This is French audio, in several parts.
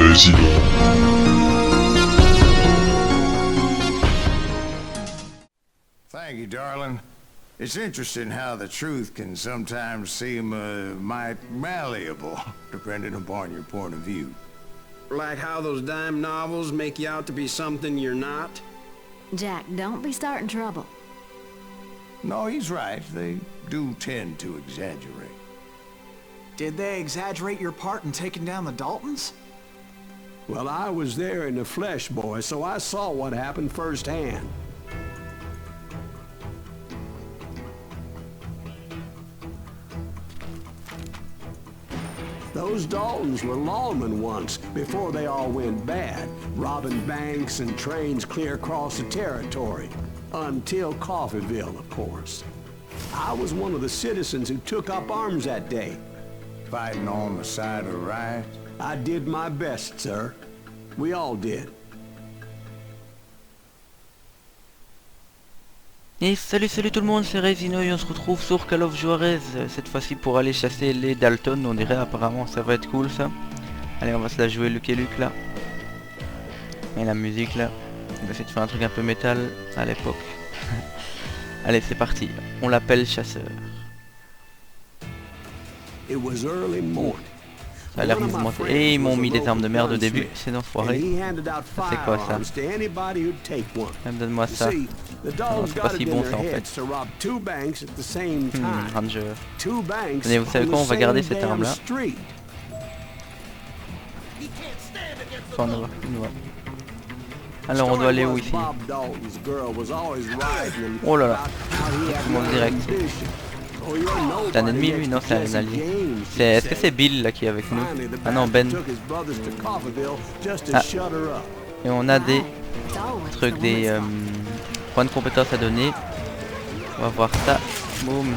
Vas-y. Thank you, darling. It's interesting how the truth can sometimes seem might malleable, depending upon your point of view. Like how those dime novels make you out to be something you're not? Jack, don't be starting trouble. No, he's right. They do tend to exaggerate. Did they exaggerate your part in taking down the Daltons? Well, I was there in the flesh, boy, so I saw what happened firsthand. Those Daltons were lawmen once, before they all went bad, robbing banks and trains clear across the territory. Until Coffeeville, of course. I was one of the citizens who took up arms that day. Fighting on the side of right? I did my best, sir. We all did. Et salut tout le monde, c'est Rezino et on se retrouve sur Call of Juarez, cette fois-ci pour aller chasser les Dalton, on dirait apparemment ça va être cool ça. Allez, on va se la jouer Luke et Luke là. Et la musique là, on va essayer de faire un truc un peu métal à l'époque. Allez, c'est parti, on l'appelle chasseur. Ça a l'air mouvementé. Et ils m'ont mis des armes de merde au début, c'est d'enfoiré. Ça c'est quoi ça? Donne-moi ça. Non, c'est pas si bon ça en fait. Ranger. Tenez, vous savez quoi, on va garder cette arme là. Enfin, on va. Alors on doit aller où ici? Oh là là, tout le monde direct. C'est un ennemi lui? Non, c'est un allié. Est-ce que c'est Bill là qui est avec nous? Ah non, Ben. Ah. Et on a des trucs, des points de compétences à donner. On va voir ça. Boum.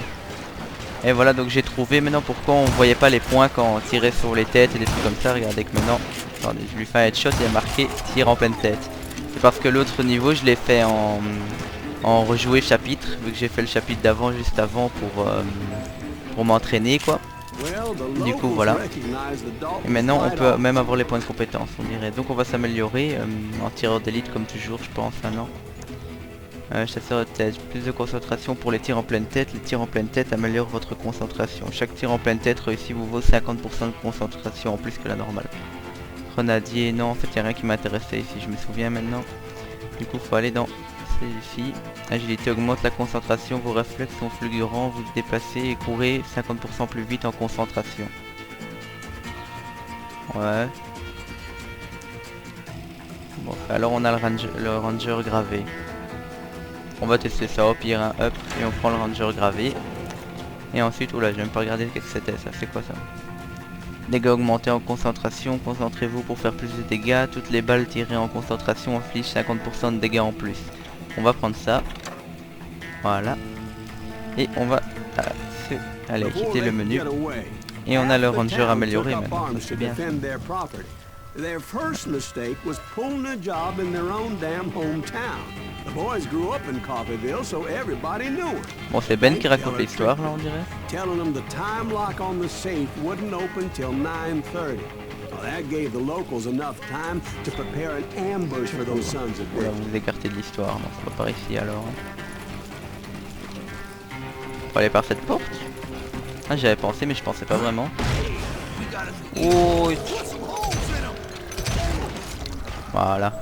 Et voilà, donc j'ai trouvé maintenant pourquoi on voyait pas les points quand on tirait sur les têtes et des trucs comme ça. Regardez que maintenant, attendez, je lui fais un headshot, il y a marqué tir en pleine tête. C'est parce que l'autre niveau je l'ai fait en rejouer chapitre, vu que j'ai fait le chapitre d'avant juste avant pour m'entraîner quoi. Du coup voilà. Et maintenant on peut même avoir les points de compétence on dirait. Donc on va s'améliorer en tireur d'élite comme toujours je pense maintenant. Chasseur de tête, plus de concentration pour les tirs en pleine tête. Les tirs en pleine tête améliorent votre concentration. Chaque tir en pleine tête réussi vous vaut 50% de concentration en plus que la normale. Grenadier, non en fait il n'y a rien qui m'intéressait ici, je me souviens maintenant. Du coup faut aller dans celui-ci. Agilité augmente la concentration, vos réflexes sont fulgurants, vous déplacez et courez 50% plus vite en concentration. Ouais. Bon, alors on a le ranger gravé. On va tester ça au pire, un up et on prend le ranger gravé. Et ensuite, oula, j'ai même pas regardé ce que c'était ça, c'est quoi ça? Dégâts augmentés en concentration, concentrez-vous pour faire plus de dégâts. Toutes les balles tirées en concentration infligent 50% de dégâts en plus. On va prendre ça. Voilà. Et on va allez, quitter le menu. Et on a le ranger amélioré maintenant, c'est bien. Their first mistake was pulling a job in their own damn hometown. The boys grew up in Coffeeville, so everybody knew her. Bon, c'est Ben qui raconte l'histoire là, on dirait. Telling them the time lock on the safe wouldn't open till 9:30. Well, that gave the locals enough time to prepare an ambush for those sons of bitches. Vous vous écartez de l'histoire, non, c'est pas par ici alors. On va aller par cette porte. Ah, j'y avais pensé, mais je pensais pas vraiment. Oh. Voilà.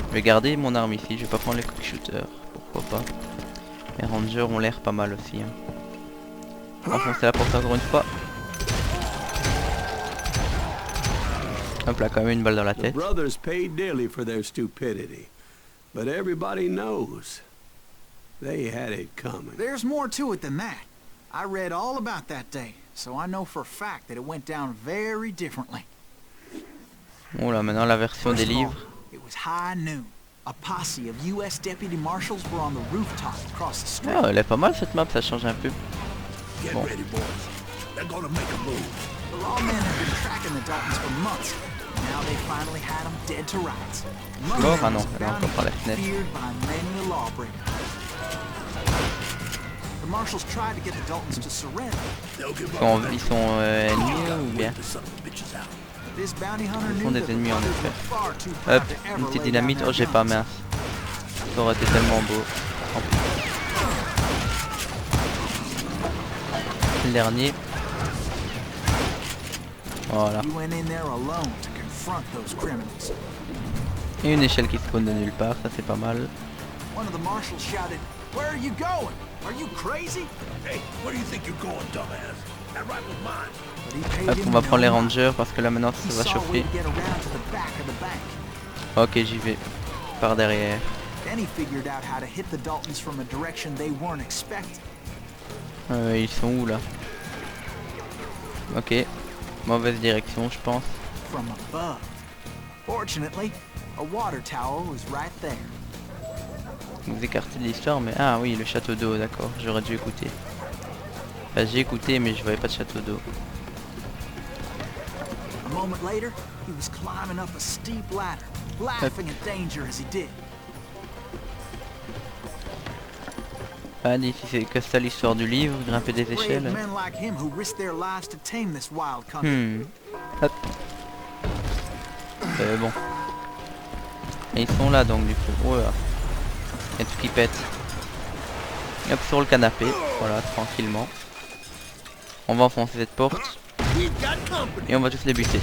Je vais garder mon arme ici, je vais pas prendre les quick shooters, pourquoi pas. Les rangers ont l'air pas mal aussi. Enfoncer la porte encore une fois. Hop là, quand même une balle dans la tête. There's more to it than that. I read all about that day, so I know for a fact that it went down very differently. Oh là, maintenant la version des livres. It was high noon. A posse of US deputy marshals were on the rooftop across the street. Ah, elle est pas mal cette map, ça change un peu. Bon. The lawmen have been tracking the Daltons for months. Now they finally had them dead to rights. Mort? Ah non, elle est encore par la fenêtre. The marshals tried to get the Daltons to surrender. Quand ils sont ennemis ou bien? This bounty hunter Ce sont knew des that the ennemis en Ruggers effet. were far too Hop, proud to une ever petite lay down dynamite. their Oh, j'ai pas, guns. mince. Ça aurait été tellement beau. En plus. Le dernier. Voilà. He went in there alone to confront those criminals. Et une échelle qui spawn de nulle part, ça c'est pas mal. One of the marshals shouted, "Where are you going? Are you crazy?" Hey, where do you think you're going, dumbass? That rifle's mine. But he paid Hop, him on va no prendre les mind. rangers parce que là maintenant He ça va saw a way chauffer. to get around to the back of the bank. Ok, j'y vais. Par derrière. Then he figured out how to hit the Daltons from a direction they weren't expecting. Ils sont où là? Ok. Mauvaise direction je pense. From above. Fortunately, a water tower was right there. Vous écartez de l'histoire mais... Ah oui, le château d'eau, d'accord. J'aurais dû écouter. Enfin, j'ai écouté mais je voyais pas de château d'eau. A moment later, he was climbing up a steep ladder, laughing at danger as he did. Ah, si c'est que ça l'histoire du livre, grimper des Brave échelles. men like him who risked their lives to tame this wild country. Hop. Bon. Et ils sont là donc du coup. Oh là. Il y a tout qui pète. Hop, sur le canapé. Voilà, tranquillement. On va enfoncer cette porte. Et on va tous les buter.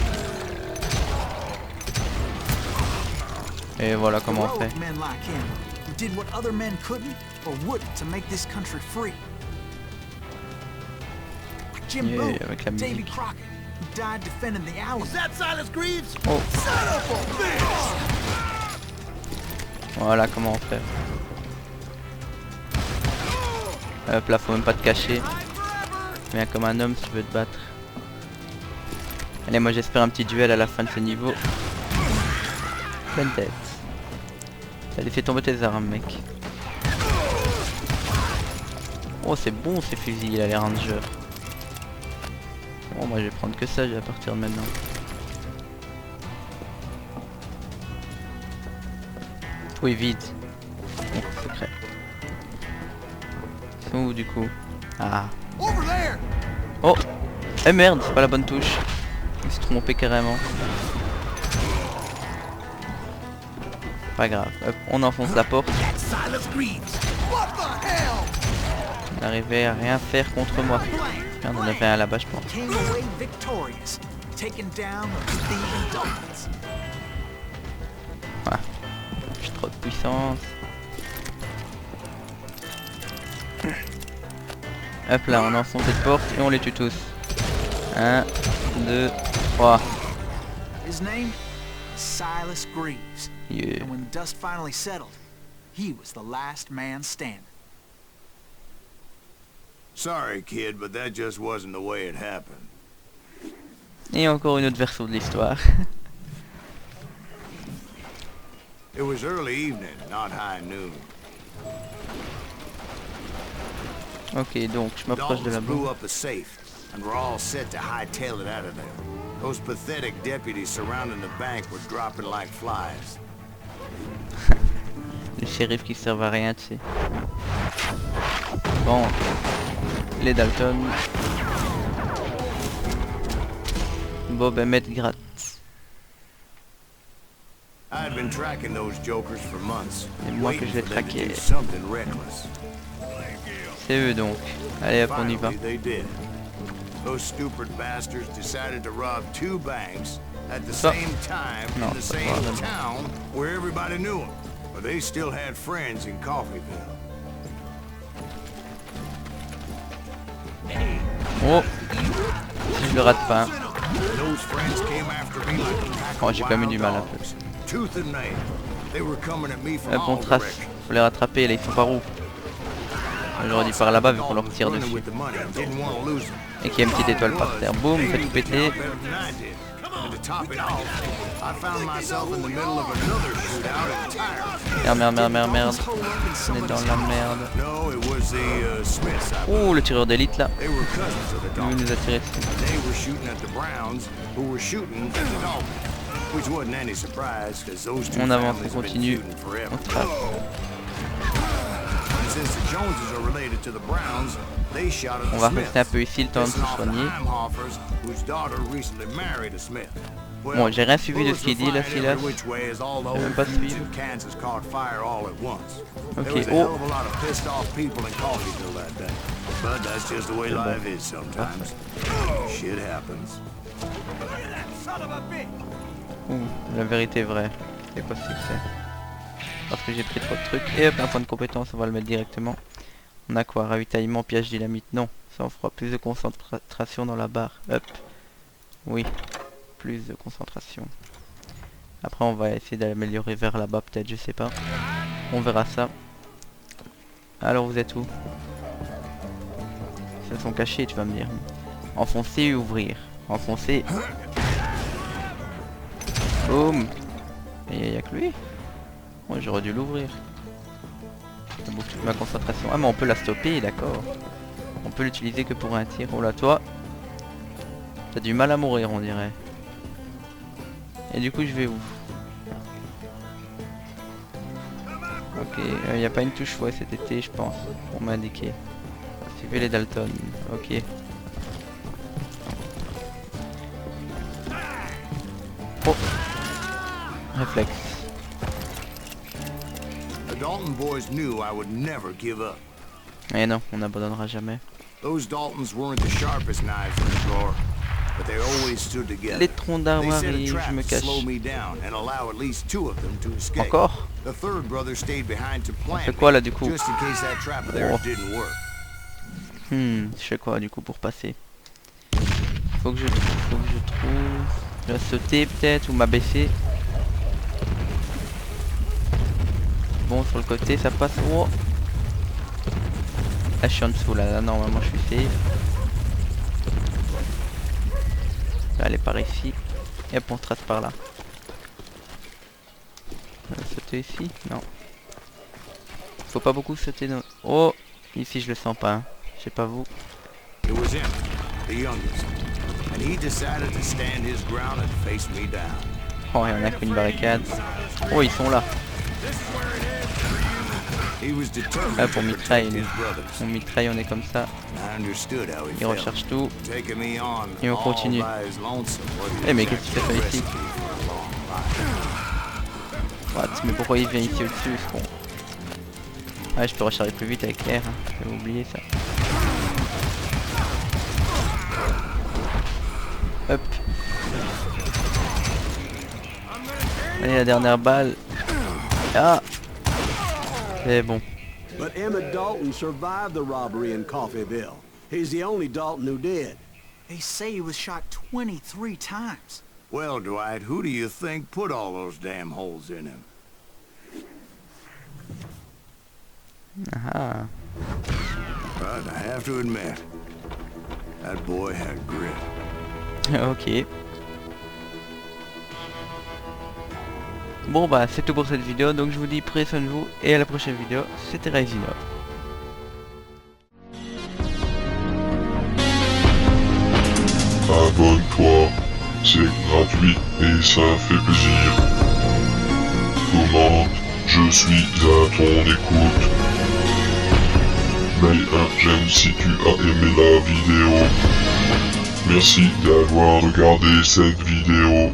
Et voilà comment on fait. Heroic men like him who did what other men couldn't or wouldn't to make this country free. Jim Yeah, Boone, avec la Davy musique. Crockett, who died defending the Alamo. Is that Silas Greaves? Oh. Son of a bitch! Voilà comment on fait. Hop là, faut même pas te cacher. Viens comme un homme si tu veux te battre. Allez, moi j'espère un petit duel à la fin de ce niveau. Pleine tête. T'as laissé tomber tes armes, mec. Oh, c'est bon ces fusils là, les rangers. Bon, moi je vais prendre que ça à partir de maintenant. Oui, vide. Bon, secret. Ils sont où du coup? Ah. Oh. Eh merde, c'est pas la bonne touche. Il s'est trompé carrément. Pas grave. Hop, on enfonce la porte. On n'arrivait à rien faire contre moi. Merde, on avait un là-bas, je pense. Came away victorious, taking down the thieving Daltons. Ah. J'ai trop de puissance. Hop là, on enfonce cette porte et on les tue tous. 1, 2, 3. His name? Silas Greaves. Yeah. And when the dust finally settled, he was the last man standing. Sorry, kid, but that just wasn't the way it happened. Et encore une autre version de l'histoire. It was early evening, not high noon. Ok, donc je m'approche de la Daltons blew bombe. up a safe, and we're all set to hightail it out of there. Those pathetic deputies surrounding the bank were dropping like flies. Les shérifs qui servent à rien, tu sais. Bon. Les Dalton. Bob Emmett gratte. I had been tracking those jokers for months, C'est moi que waiting je vais for them to traquer. do something reckless. C'est eux donc. Allez hop, on y va. Finally, they did. Those stupid bastards decided to rob 2 banks at the Ça. same time Non, in the c'est same pas vrai. town where everybody knew them. But they still had friends in Coffeeville. Oh. Si je le rate pas. Those friends came after me like a pack Oh, of j'ai quand même eu wild du mal un dogs, tooth and nail. They were coming at me from Hop, on all trace. directions. Faut les rattraper, là ils sont par où? J'aurais dit par là-bas vu qu'on leur tire dessus. With the money, didn't want to lose them. Et qu'il y a une petite étoile par terre. Boum, fait tout péter. And to top it off, I found myself in the middle of another shootout at Tire. Merde. On est dans la merde. No, it was the Smiths. Oh, le tireur d'élite là. They were cousins of the Il Daltons. nous a tiré dessus. They were shooting at the Browns, who were shooting at the Daltons, which wasn't any surprise because those two On avance, families on have been continue. feuding forever. On trace. As since the Joneses are related to the Browns, they shot at On the va Smiths. rester un peu ici le temps de se Pissing off the soigner. Heimhoffers, whose daughter recently married a Smith. Bon, j'ai rien suivi de ce qu'il dit là, Silas. J'ai même pas suivi. Ok, oh. La vérité est vraie. C'est pas succès. Parce que j'ai pris trop de trucs. Et hop, un point de compétence, on va le mettre directement. On a quoi? Ravitaillement, piège dynamite. Non, ça on fera plus de concentration dans la barre. Hop. Oui, plus de concentration. Après on va essayer d'améliorer vers là-bas peut-être, je sais pas. On verra ça. Alors vous êtes où? Ils sont cachés, tu vas me dire. Enfoncer et ouvrir. Enfoncer. Boum. Et il n'y a que lui. Moi j'aurais dû l'ouvrir. Ça bouffe toute ma concentration. Ah mais on peut la stopper, d'accord. On peut l'utiliser que pour un tir. Oh là toi. T'as du mal à mourir on dirait. Et du coup je vais où? Ok, il n'y a pas une touche ouais cet été je pense. Pour m'indiquer. Suivez les Dalton. Ok. Oh. Réflexe. The Dalton boys knew I would never give up. Eh non, on n'abandonnera jamais. Those Daltons weren't the sharpest knives in the drawer, but they always stood together. Les troncs d'arbre arrivent, je me cache. Encore? The third brother stayed behind to On plan fait quoi là du coup? just in case that trap of theirs didn't work. Je fais quoi du coup pour passer? Faut que je trouve... Je vais sauter peut-être ou m'abaisser. Bon sur le côté ça passe. Oh. Là je suis en dessous là, normalement je suis safe. Je vais aller par ici. Et hop on trace par là. Sauter ici? Non. Faut pas beaucoup sauter dans... Oh. Ici je le sens pas hein. Je sais pas vous. It was him, the youngest, and he decided to stand his ground and face me down. Oh il y en a qu'une barricade. Oh ils sont là. Ah pour mitraille, on mitraille, on est comme ça. Il recherche tout. Et on continue. Eh mais qu'est-ce que tu fais ici? What? Mais pourquoi il vient ici au-dessus ce con? Ah je peux recharger plus vite avec R, hein. J'avais oublié ça. Hop. Allez la dernière balle. Ah. C'est bon. But Emmett Dalton survived the robbery in Coffeyville. He's the only Dalton who did. They say he was shot 23 times. Well, Dwight, who do you think put all those damn holes in him? Ah. But I have to admit, that boy had grit. Ok. Bon bah c'est tout pour cette vidéo, donc je vous dis prenez soin de vous et à la prochaine vidéo, c'était Rising Up. Abonne-toi, c'est gratuit et ça fait plaisir. Commente, je suis à ton écoute. Mets un j'aime si tu as aimé la vidéo. Merci d'avoir regardé cette vidéo.